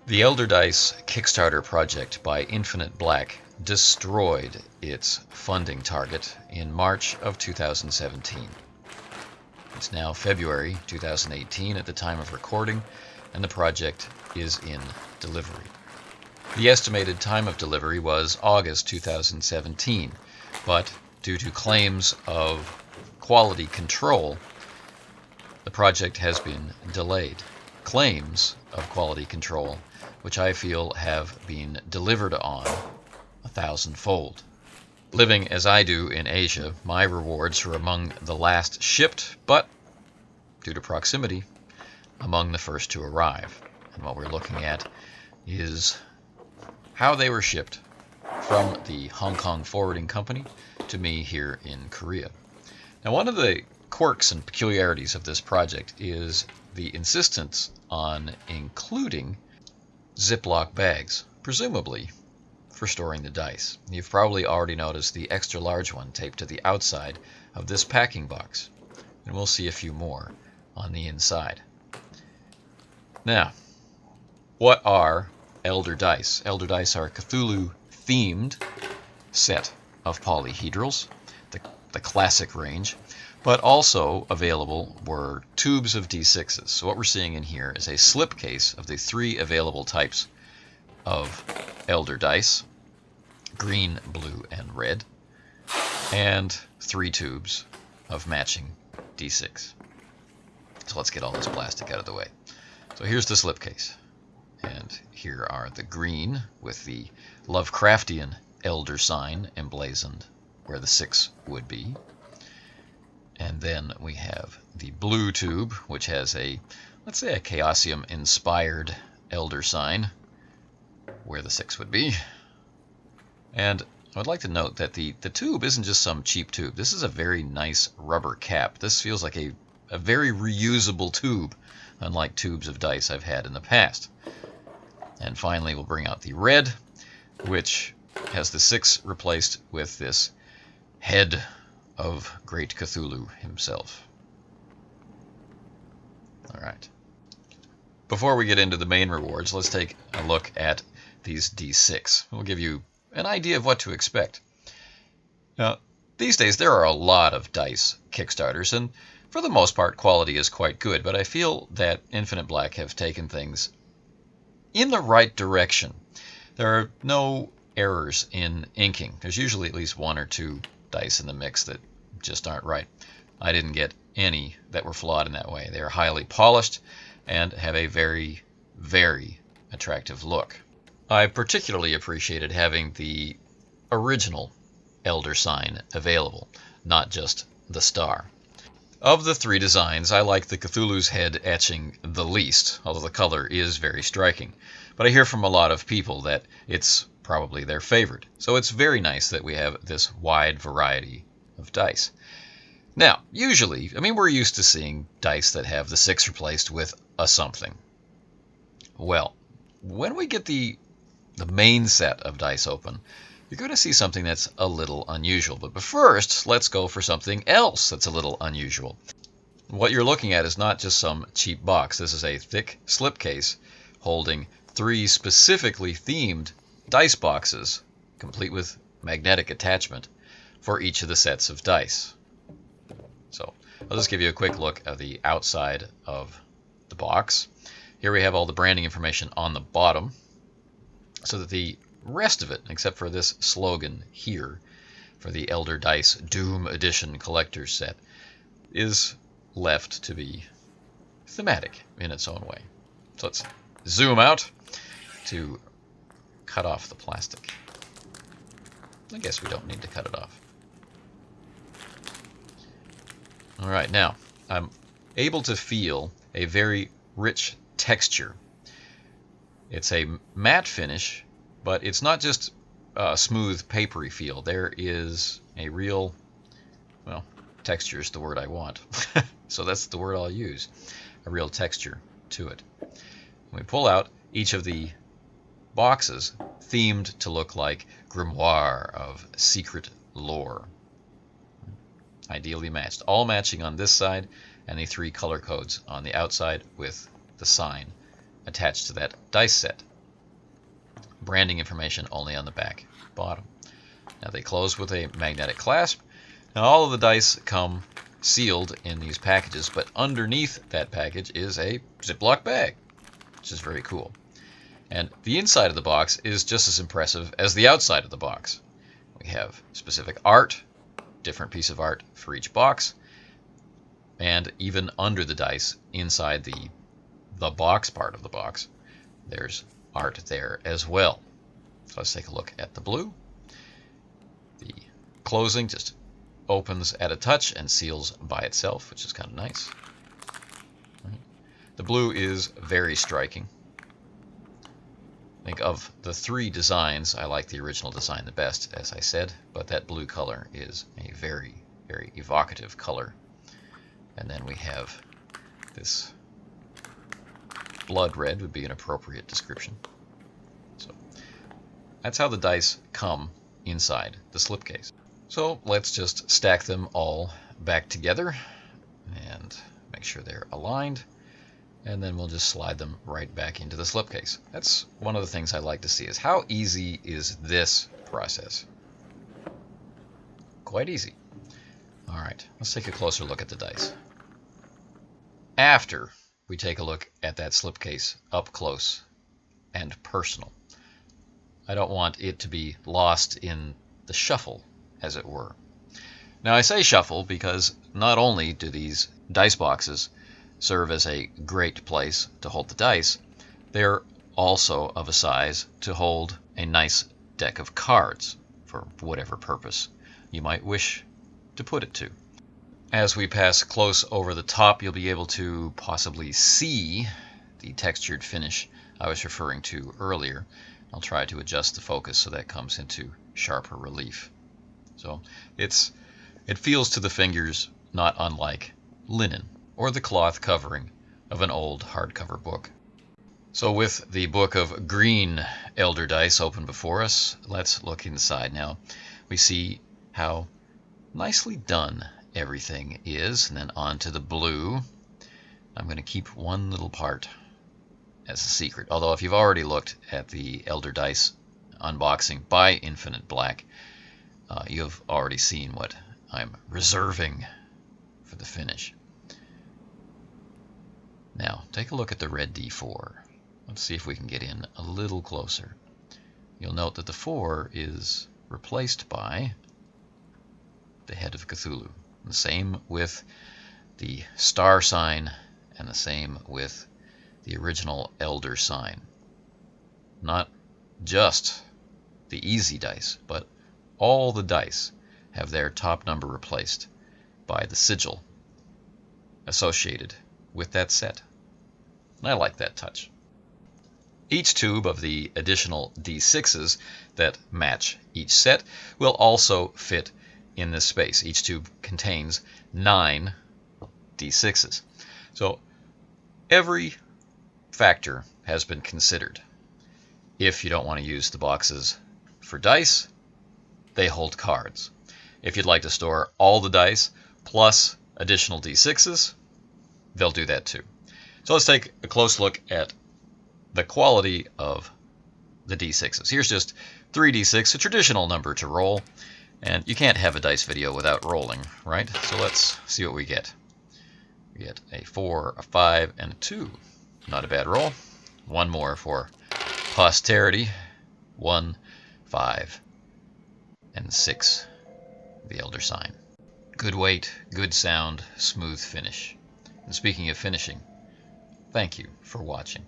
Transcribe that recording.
The Elder Dice Kickstarter project by Infinite Black destroyed its funding target in March of 2017. It's now February 2018 at the time of recording, and the project is in delivery. The estimated time of delivery was August 2017, but due to claims of quality control, the project has been delayed. Claims of quality control, which I feel have been delivered on 1,000-fold. Living as I do in Asia, my rewards are among the last shipped, but, due to proximity, among the first to arrive. And what we're looking at is how they were shipped from the Hong Kong forwarding company to me here in Korea. Now, one of the quirks and peculiarities of this project is the insistence on including Ziploc bags, presumably for storing the dice. You've probably already noticed the extra large one taped to the outside of this packing box, and we'll see a few more on the inside. Now, what are Elder Dice? Elder Dice are a Cthulhu-themed set of polyhedrals, the classic range, but also available were tubes of D6s. So what we're seeing in here is a slipcase of the 3 available types of Elder Dice, green, blue, and red, and 3 tubes of matching D6. So let's get all this plastic out of the way. So here's the slipcase, and here are the green with the Lovecraftian Elder sign emblazoned where the 6 would be. And then we have the blue tube, which has a, let's say, a Chaosium-inspired Elder sign where the 6 would be. And I would like to note that the tube isn't just some cheap tube. This is a very nice rubber cap. This feels like a very reusable tube, unlike tubes of dice I've had in the past. And finally, we'll bring out the red, which has the 6 replaced with this head of Great Cthulhu himself. All right. Before we get into the main rewards, let's take a look at these D6. We'll give you an idea of what to expect. Now, these days there are a lot of dice Kickstarters, and for the most part quality is quite good, but I feel that Infinite Black have taken things in the right direction. There are no errors in inking. There's usually at least 1 or 2 dice in the mix that just aren't right. I didn't get any that were flawed in that way. They are highly polished and have a very, very attractive look. I particularly appreciated having the original Elder sign available, not just the star. Of the 3 designs, I like the Cthulhu's head etching the least, although the color is very striking. But I hear from a lot of people that it's probably their favorite. So it's very nice that we have this wide variety of dice. Now, usually, we're used to seeing dice that have the 6 replaced with a something. Well, when we get the main set of dice open, you're going to see something that's a little unusual. But first, let's go for something else that's a little unusual. What you're looking at is not just some cheap box. This is a thick slipcase holding 3 specifically themed dice boxes, complete with magnetic attachment for each of the sets of dice. So I'll just give you a quick look at the outside of the box. Here we have all the branding information on the bottom, so that the rest of it, except for this slogan here for the Elder Dice Doom Edition Collector's Set, is left to be thematic in its own way. So let's zoom out to cut off the plastic. I guess we don't need to cut it off. All right, now I'm able to feel a very rich texture. It's a matte finish, but it's not just a smooth, papery feel. There is a real, well, texture is the word I want. So that's the word I'll use, a real texture to it. When we pull out each of the boxes, themed to look like grimoire of secret lore. Ideally matched. All matching on this side, and the 3 color codes on the outside with the sign attached to that dice set branding information only on the back bottom. Now they close with a magnetic clasp. Now all of the dice come sealed in these packages, but underneath that package is a Ziploc bag, which is very cool. And the inside of the box is just as impressive as the outside of the box. We have specific art, different piece of art for each box, and even under the dice, inside the box part of the box, there's art there as well. So let's take a look at the blue. The closing just opens at a touch and seals by itself, which is kind of nice. The blue is very striking. I think of the three designs, I like the original design the best, as I said, but that blue color is a very, very evocative color. And then we have this blood red would be an appropriate description. So that's how the dice come inside the slipcase. So let's just stack them all back together and make sure they're aligned, and then we'll just slide them right back into the slipcase. That's one of the things I like to see, is how easy is this process? Quite easy. All right, let's take a closer look at the dice. After we take a look at that slipcase up close and personal, I don't want it to be lost in the shuffle, as it were. Now I say shuffle because not only do these dice boxes serve as a great place to hold the dice, they're also of a size to hold a nice deck of cards for whatever purpose you might wish to put it to. As we pass close over the top, you'll be able to possibly see the textured finish I was referring to earlier. I'll try to adjust the focus so that comes into sharper relief. So it feels to the fingers not unlike linen or the cloth covering of an old hardcover book. So with the book of green Elder Dice open before us, let's look inside. Now we see how nicely done everything is, and then on to the blue. I'm going to keep one little part as a secret, although if you've already looked at the Elder Dice unboxing by Infinite Black, you've already seen what I'm reserving for the finish. Now take a look at the red D4. Let's see if we can get in a little closer. You'll note that the 4 is replaced by the head of Cthulhu. The same with the star sign, and the same with the original Elder sign. Not just the easy dice, but all the dice have their top number replaced by the sigil associated with that set. And I like that touch. Each tube of the additional D6s that match each set will also fit in this space. Each tube contains 9 D6s. So every factor has been considered. If you don't want to use the boxes for dice, they hold cards. If you'd like to store all the dice plus additional D6s, they'll do that too. So let's take a close look at the quality of the D6s. Here's just 3d6, a traditional number to roll. And you can't have a dice video without rolling, right? So let's see what we get. We get a 4, a 5, and a 2. Not a bad roll. One more for posterity. 1, 5, and 6. The Elder sign. Good weight, good sound, smooth finish. And speaking of finishing, thank you for watching.